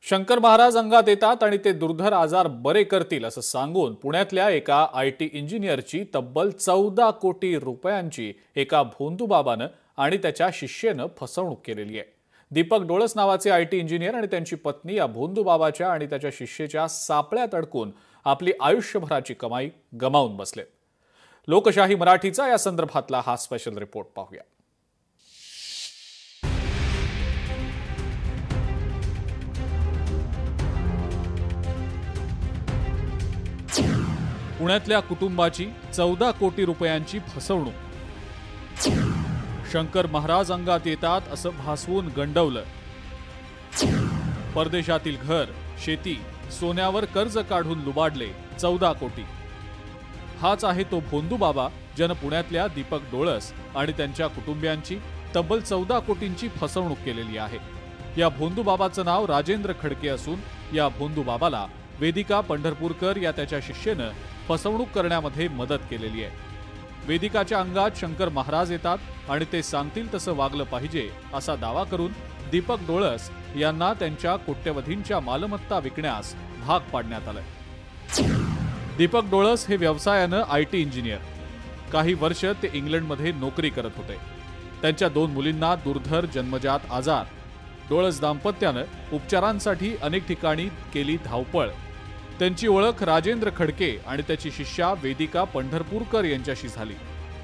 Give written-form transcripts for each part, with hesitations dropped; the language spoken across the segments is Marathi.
शंकर महाराज अंगात येतात आणि ते दुर्धर आजार बरे करतील असं सांगून पुण्यातल्या एका आयटी इंजिनियरची तब्बल 14 कोटी रुपयांची एका भोंदूबाबानं आणि त्याच्या शिष्येनं फसवणूक केलेली आहे। दीपक डोळस नावाचे आयटी इंजिनियर आणि त्यांची पत्नी या भोंदूबाबाच्या आणि त्याच्या शिष्येच्या सापळ्यात अडकून आपली आयुष्यभराची कमाई गमावून बसलेत। लोकशाही मराठीचा या संदर्भातला हा स्पेशल रिपोर्ट पाहूया। पुण्यातल्या कुटुंबाची 14 कोटी रुपयांची फसवणूक। शंकर महाराज अंगात येतात असं भासवून गंडवलं। परदेशातील घर, शेती, सोन्यावर कर्ज काढून लुबाडले 14 कोटी। हाच आहे तो भोंदूबाबा ज्यानं पुण्यातल्या दीपक डोळस आणि त्यांच्या कुटुंबियांची तब्बल 14 कोटींची फसवणूक केलेली आहे। या भोंदूबाबाचं नाव राजेंद्र खडके असून या भोंदूबाबाला वेदिका पंढरपूरकर या त्याच्या शिष्येनं फसवणूक करण्यामध्ये मदत केलेली आहे। वेदिकाच्या अंगात शंकर महाराज येतात आणि ते सांगतील तसं वागलं पाहिजे असा दावा करून दीपक डोळस यांना त्यांच्या कोट्यवधींच्या मालमत्ता विकण्यास भाग पाडण्यात आलं। दीपक डोळस हे व्यवसायानं आयटी इंजिनियर। काही वर्ष ते इंग्लंडमध्ये नोकरी करत होते। त्यांच्या 2 मुलींना दुर्धर जन्मजात आजार। डोळस दाम्पत्यानं उपचारांसाठी अनेक ठिकाणी केली धावपळ। त्यांची ओळख राजेंद्र खडके आणि त्याची शिष्या वेदिका पंढरपूरकर यांच्याशी झाली।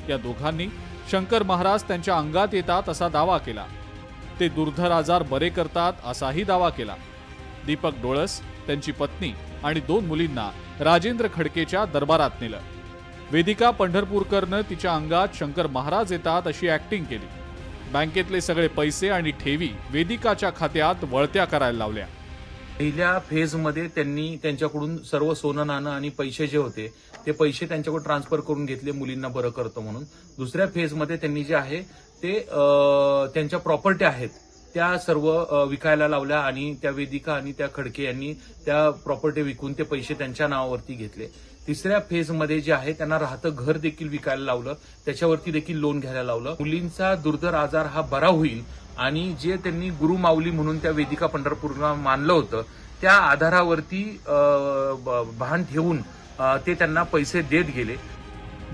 या दोघांनी शंकर महाराज त्यांच्या अंगात येतात असा दावा केला। ते दुर्धर आजार बरे करतात असाही दावा केला। दीपक डोळस, त्यांची पत्नी आणि 2 मुलींना राजेंद्र खडकेच्या दरबारात नेलं। वेदिका पंढरपूरकरनं तिच्या अंगात शंकर महाराज येतात अशी ऍक्टिंग केली। बँकेतले सगळे पैसे आणि ठेवी वेदिकाच्या खात्यात वळत्या करायला लावल्या। पहिल्या फेजमध्ये त्यांनी त्यांच्याकडून सर्व सोनं नाणं आणि पैसे जे होते ते पैसे त्यांच्याकडून ट्रान्सफर करून घेतले मुलींना बरं करतो म्हणून। दुसऱ्या फेजमध्ये त्यांनी जे आहे ते त्यांच्या प्रॉपर्टी आहेत त्या सर्व विकायला लावल्या आणि त्या वेदिका आणि त्या खडके यांनी त्या प्रॉपर्टी विकून ते पैसे त्यांच्या नावावरती घेतले। तिसऱ्या फेजमध्ये जे आहे त्यांना राहतं घर देखील विकायला लावलं, त्याच्यावरती देखील लोन घ्यायला लावलं। मुलींचा दुर्धर आजार हा बरा होईल आणि जे त्यांनी गुरु माऊली म्हणून त्या वेदिका पंढरपूरला मानलं होतं त्या आधारावरती भान ठेवून ते त्यांना पैसे देत गेले।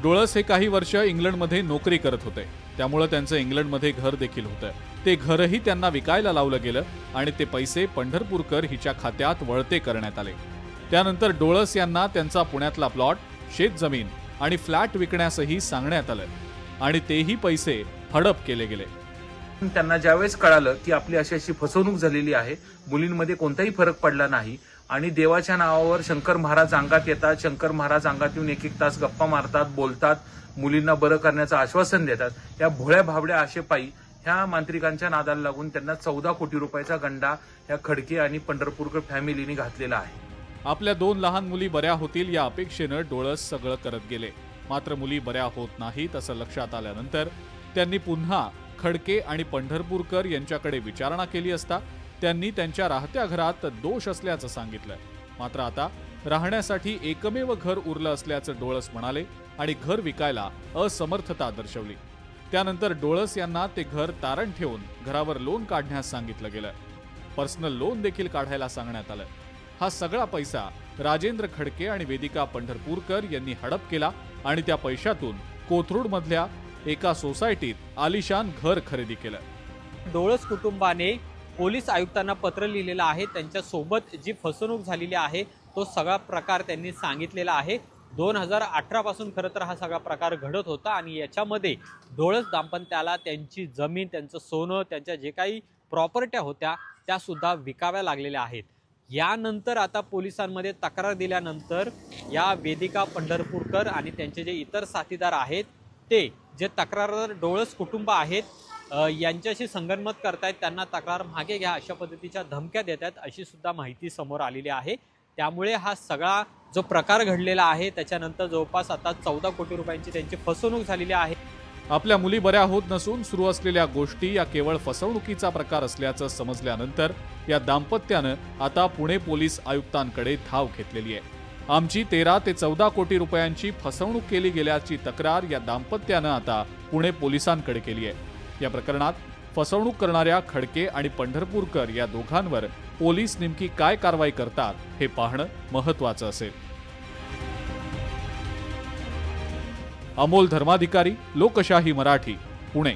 डोळस हे काही वर्ष इंग्लंडमध्ये नोकरी करत होते, त्यामुळे त्यांचं इंग्लंडमध्ये घर देखील होतं। ते घरही त्यांना विकायला लावलं गेलं आणि ते पैसे पंढरपूरकर हिच्या खात्यात वळते करण्यात आले। त्यानंतर डोळस यांना त्यांचा पुण्यातला प्लॉट, शेतजमीन आणि फ्लॅट विकण्यासही सांगण्यात आलं आणि तेही पैसे हडप केले गेले। त्यांना ज्यावेळेस कळालं की आपली अशी फसवणूक झालेली आहे, मुलींमध्ये कोणताही फरक पडला नाही आणि देवाच्या नावावर शंकर महाराज अंगात येतात, शंकर महाराज अंगात येऊन 1-1 तास गप्पा मारतात, बोलतात, मुलींना बरं करण्याचं आश्वासन देतात, या भोळ्या भाबड्या आशेपायी ह्या मांत्रिकांच्या नादाला लागून त्यांना 14 कोटी रुपयाचा गंडा या खडके आणि पंढरपूरकर फॅमिलीने घातलेला आहे। आपल्या 2 लहान मुली बऱ्या होतील या अपेक्षेनं डोळस सगळं करत गेले। मात्र मुली बऱ्या होत नाहीत असं लक्षात आल्यानंतर त्यांनी पुन्हा खडके आणि पंढरपूरकर यांच्याकडे विचारणा केली असता त्यांनी त्यांच्या राहत्या घरात दोष असल्याचं सांगितलं। मात्र आता राहण्यासाठी एकमेव घर उरलं असल्याचं डोळस म्हणाले आणि घर विकायला असमर्थता दर्शवली। त्यानंतर डोळस यांना ते घर तारण ठेवून घरावर लोन काढण्यास सांगितलं गेलं। पर्सनल लोन देखील काढायला सांगण्यात आलं। हा सगळा पैसा राजेंद्र खडके आणि वेदिका पंढरपूरकर यांनी हडप केला आणि त्या पैशातून कोथरूडमधल्या एका सोसायटीत आलिशान घर खरेदी केलं। डोळस कुटुंबाने पोलीस आयुक्तांना पत्र लिहिलेलं आहे। त्यांच्या सोबत जी फसवणूक झालेली आहे तो सगळा प्रकार त्यांनी सांगितलेला आहे। 2018 पासून खरं तर हा सगळा प्रकार घडत होता आणि याच्यामध्ये डोळस दाम्पत्याला त्यांची जमीन, त्यांचं सोनं, त्यांच्या जे काही प्रॉपर्ट्या होत्या त्या सुद्धा विकाव्या लागलेल्या आहेत। यानंतर आता पोलिसांमध्ये तक्रार दिल्यानंतर या वेदिका पंढरपूरकर आणि त्यांचे जे इतर साथीदार आहेत ते जे तक्रारदार डोळस कुटुंब आहेत यांच्याशी संगनमत करतायत, त्यांना तक्रार मागे घ्या अशा पद्धतीच्या धमक्या देत आहेत अशी सुद्धा माहिती समोर आलेली आहे। त्यामुळे हा सगळा जो प्रकार घडलेला आहे त्याच्यानंतर जवळपास आता 14 कोटी रुपयांची त्यांची फसवणूक झालेली आहे। आपल्या मुली बऱ्या होत नसून सुरू असलेल्या गोष्टी या केवळ फसवणुकीचा प्रकार असल्याचं समजल्यानंतर या दाम्पत्यानं आता पुणे पोलीस आयुक्तांकडे धाव घेतलेली आहे। आमची 13 ते 14 कोटी रुपयांची फसवणूक केली गेल्याची तक्रार या दाम्पत्यानं आता पुणे पोलिसांकडे केली आहे। या प्रकरणात फसवणूक करणाऱ्या खडके आणि पंढरपूरकर या दोघांवर पोलीस नेमकी काय कारवाई करतात हे पाहणं महत्त्वाचं असेल. अमोल धर्माधिकारी, लोकशाही मराठी, पुणे.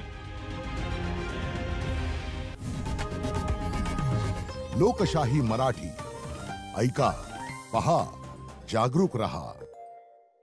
लोकशाही मराठी ऐका, पहा, जागरूक रहा.